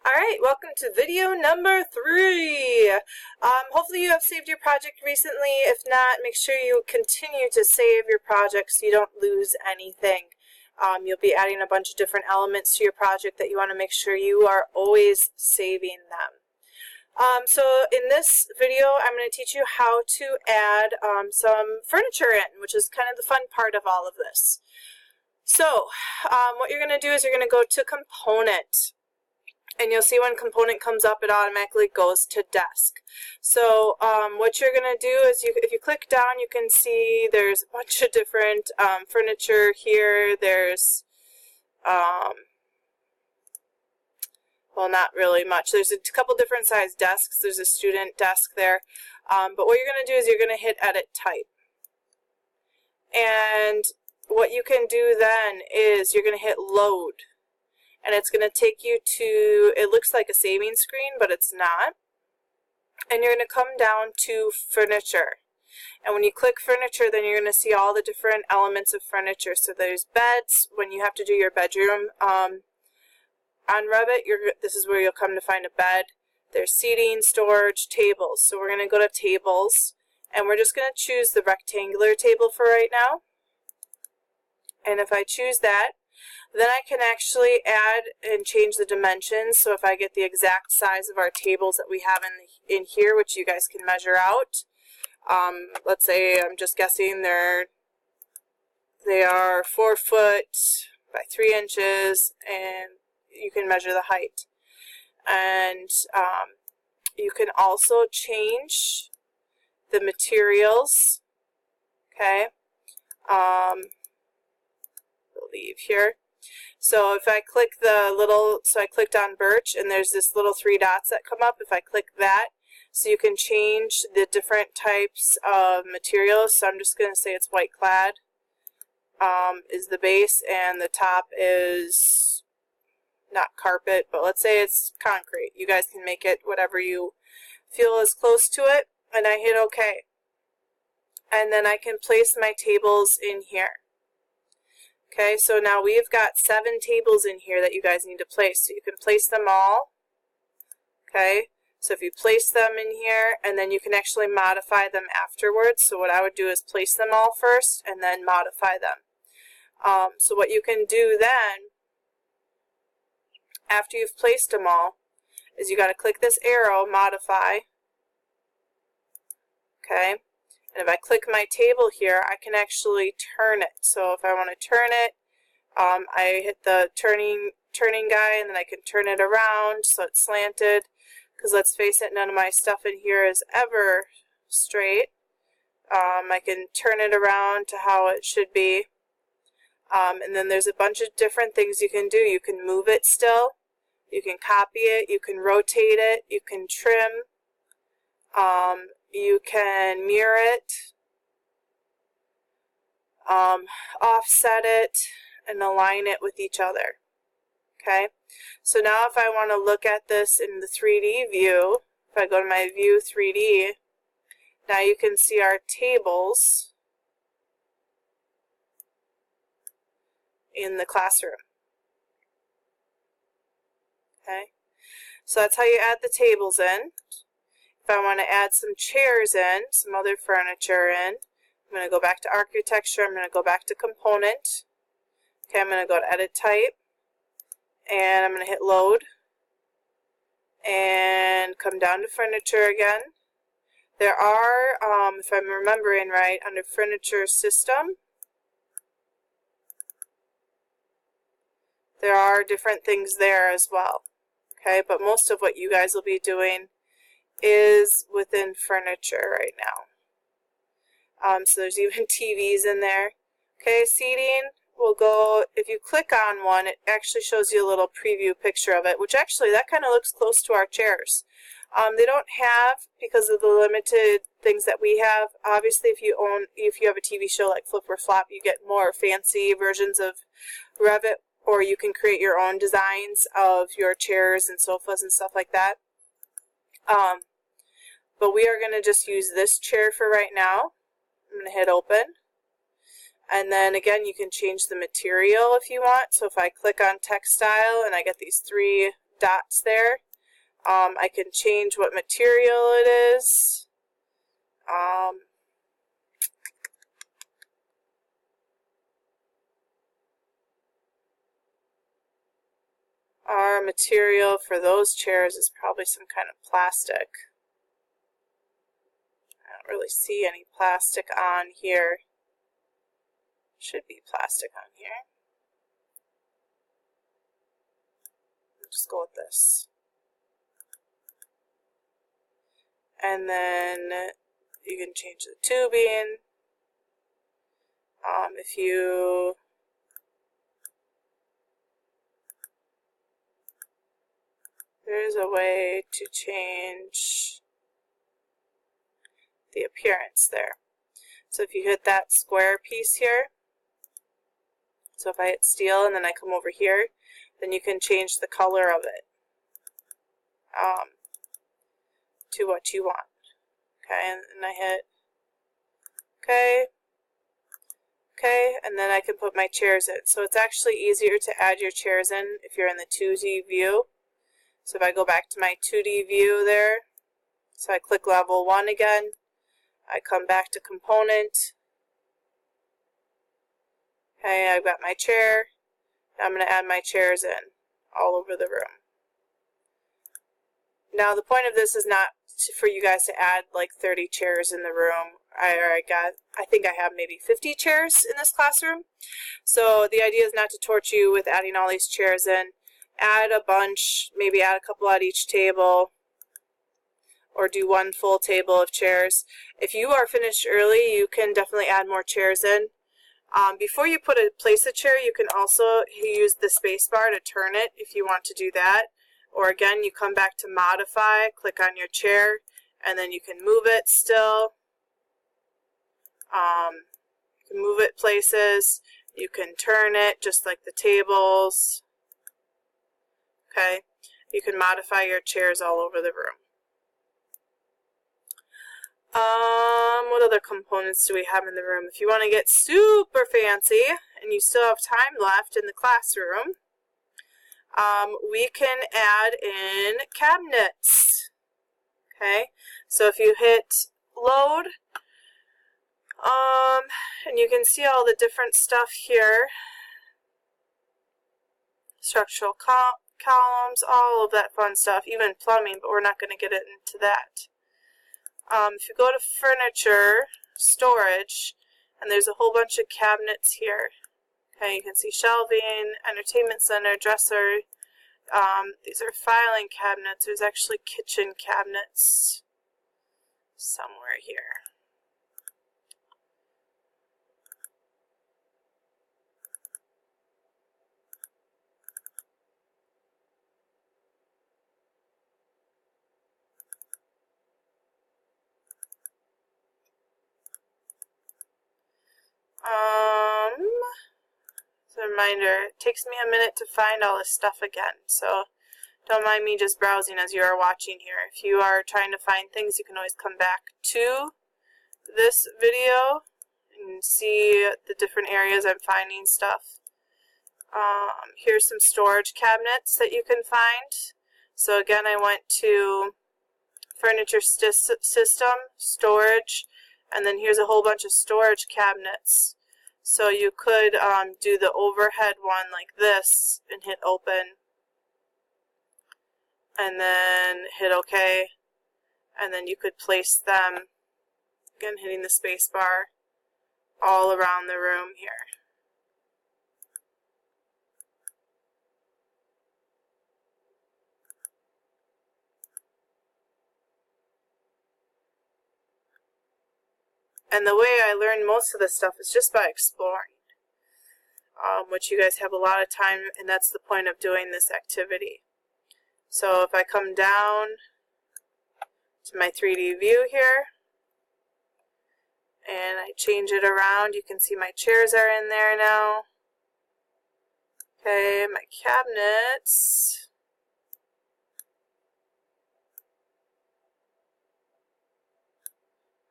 Alright, welcome to video number 3. Hopefully you have saved your project recently. If not, make sure you continue to save your project so you don't lose anything. You'll be adding a bunch of different elements to your project that you want to make sure you are always saving them. So in this video, I'm going to teach you how to add some furniture in, which is kind of the fun part of all of this. So what you're going to do is you're going to go to Component. And you'll see when component comes up, it automatically goes to desk. So what you're going to do is if you click down, you can see there's a bunch of different furniture here. There's, well, not really much. There's a couple different size desks. There's a student desk there. But what you're going to do is you're going to hit Edit Type. And what you can do then is you're going to hit Load. And it's going to take you to, it looks like a saving screen, but it's not. And you're going to come down to Furniture. And when you click Furniture, then you're going to see all the different elements of furniture. So there's beds, when you have to do your bedroom. On Revit, this is where you'll come to find a bed. There's seating, storage, tables. So we're going to go to Tables. And we're just going to choose the rectangular table for right now. And if I choose that, then I can actually add and change the dimensions. So if I get the exact size of our tables that we have in here, which you guys can measure out, let's say I'm just guessing they are 4 foot by 3 inches, and you can measure the height. And you can also change the materials. Okay, we'll leave here. So if I click so I clicked on birch, and there's this little 3 dots that come up. If I click that, so you can change the different types of materials. So I'm just going to say it's white clad is the base, and the top is not carpet, but let's say it's concrete. You guys can make it whatever you feel is close to it, and I hit OK. And then I can place my tables in here. Okay, so now we've got 7 tables in here that you guys need to place. So you can place them all. Okay, so if you place them in here, and then you can actually modify them afterwards. So what I would do is place them all first and then modify them. So what you can do then, after you've placed them all, is you got to click this arrow, Modify. Okay. And if I click my table here, I can actually turn it. So if I want to turn it, I hit the turning guy, and then I can turn it around so it's slanted. Because let's face it, none of my stuff in here is ever straight. I can turn it around to how it should be. And then there's a bunch of different things you can do. You can move it still. You can copy it. You can rotate it. You can trim. You can mirror it, offset it, and align it with each other. Okay, so now if I want to look at this in the 3D view, if I go to my View 3D, now you can see our tables in the classroom. Okay, so that's how you add the tables in. If I want to add some chairs in, some other furniture in, I'm going to go back to Architecture, I'm going to go back to Component. Okay, I'm going to go to Edit Type, and I'm going to hit Load, and come down to Furniture again. There are, if I'm remembering right, under Furniture System, there are different things there as well. Okay, but most of what you guys will be doing is within furniture right now. So there's even TVs in there. Okay, seating will go, if you click on one, it actually shows you a little preview picture of it, which actually that kind of looks close to our chairs. They don't have, because of the limited things that we have, obviously if you have a TV show like Flip or Flop, you get more fancy versions of Revit, or you can create your own designs of your chairs and sofas and stuff like that. But we are going to just use this chair for right now. I'm going to hit Open. And then again, you can change the material if you want. So if I click on Textile and I get these 3 dots there. I can change what material it is. Our material for those chairs is probably some kind of plastic. I don't really see any plastic on here. Should be plastic on here. I'll just go with this. And then you can change the tubing. There's a way to change the appearance there. So if you hit that square piece here, so if I hit steel and then I come over here, then you can change the color of it to what you want. Okay, and I hit okay, and then I can put my chairs in. So it's actually easier to add your chairs in if you're in the 2D view. So if I go back to my 2D view there, so I click level 1 again, I come back to component. Okay, I've got my chair. I'm going to add my chairs in all over the room. Now the point of this is not for you guys to add like 30 chairs in the room. I think I have maybe 50 chairs in this classroom. So the idea is not to torture you with adding all these chairs in. Add a bunch, maybe add a couple at each table, or do one full table of chairs. If you are finished early, you can definitely add more chairs in. Before you place a chair, you can also use the space bar to turn it if you want to do that. Or again, you come back to modify, click on your chair, and then you can move it still. You can move it places. You can turn it just like the tables. Okay, you can modify your chairs all over the room. What other components do we have in the room? If you want to get super fancy and you still have time left in the classroom, we can add in cabinets. Okay, so if you hit load, and you can see all the different stuff here, structural columns, all of that fun stuff, even plumbing, but we're not going to get into that. If you go to furniture, storage, and there's a whole bunch of cabinets here. Okay, you can see shelving, entertainment center, dresser. These are filing cabinets. There's actually kitchen cabinets somewhere here. As a reminder, it takes me a minute to find all this stuff again, so don't mind me just browsing as you are watching here. If you are trying to find things, you can always come back to this video and see the different areas I'm finding stuff. Here's some storage cabinets that you can find. So again, I went to furniture system, storage, and then here's a whole bunch of storage cabinets. So you could do the overhead one like this and hit open, and then hit OK, and then you could place them, again hitting the space bar, all around the room here. And the way I learned most of this stuff is just by exploring, which you guys have a lot of time, and that's the point of doing this activity. So if I come down to my 3D view here, and I change it around, you can see my chairs are in there now. Okay, my cabinets.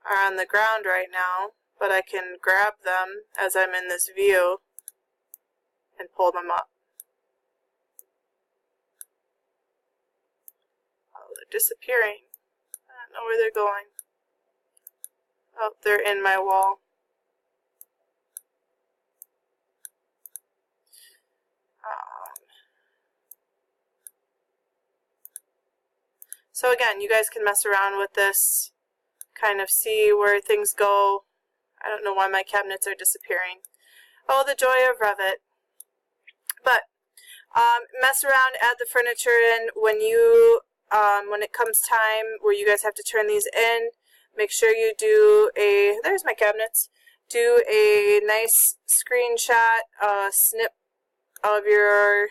Are on the ground right now, but I can grab them as I'm in this view and pull them up. they're disappearing. I don't know where they're going. Oh, they're in my wall. So again, you guys can mess around with this, kind of see where things go. I don't know why my cabinets are disappearing. Oh, the joy of Revit. But mess around, add the furniture in. When it comes time where you guys have to turn these in, make sure you do there's my cabinets. Do a nice screenshot, snip of your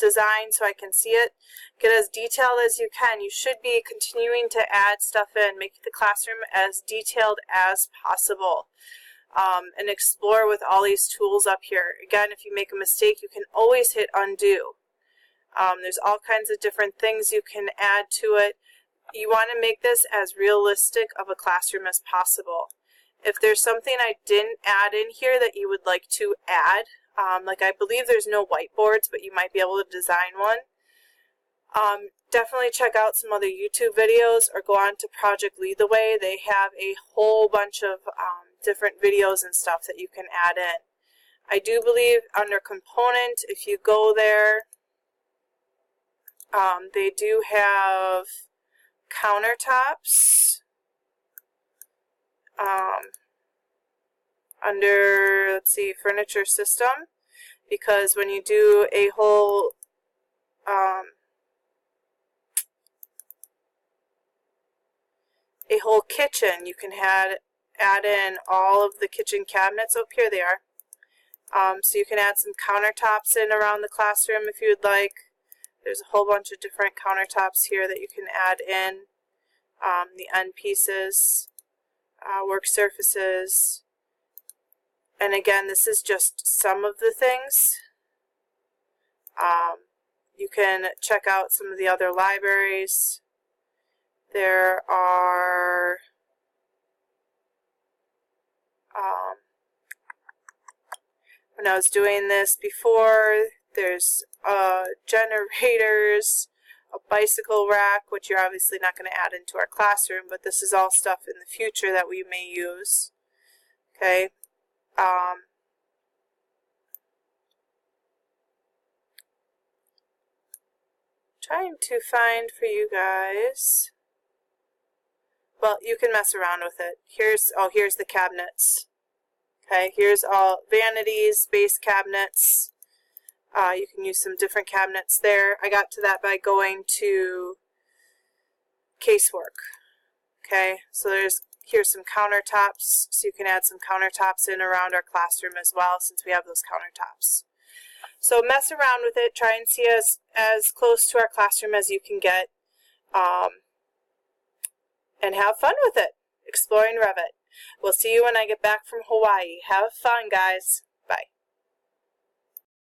design so I can see it. Get as detailed as you can. You should be continuing to add stuff in, make the classroom as detailed as possible. And explore with all these tools up here. Again, if you make a mistake, you can always hit undo. There's all kinds of different things you can add to it. You want to make this as realistic of a classroom as possible. If there's something I didn't add in here that you would like to add, like I believe there's no whiteboards, but you might be able to design one. Definitely check out some other YouTube videos or go on to Project Lead the Way. They have a whole bunch of different videos and stuff that you can add in. I do believe under Component, if you go there, they do have countertops. Under, let's see, Furniture System, because when you do a whole kitchen, you can add in all of the kitchen cabinets. Oh, here they are. So you can add some countertops in around the classroom if you would like. There's a whole bunch of different countertops here that you can add in. The end pieces, work surfaces. And again, this is just some of the things. You can check out some of the other libraries. There are when I was doing this before, there's generators, a bicycle rack, which you're obviously not going to add into our classroom, but this is all stuff in the future that we may use. Okay. Trying to find for you guys. Well, you can mess around with it. Here's the cabinets. Okay, here's all vanities, space cabinets. You can use some different cabinets there. I got to that by going to casework. Okay, so here's some countertops, so you can add some countertops in around our classroom as well, since we have those countertops. So mess around with it, try and see us as close to our classroom as you can get, and have fun with it, exploring Revit. We'll see you when I get back from Hawaii. Have fun, guys. Bye.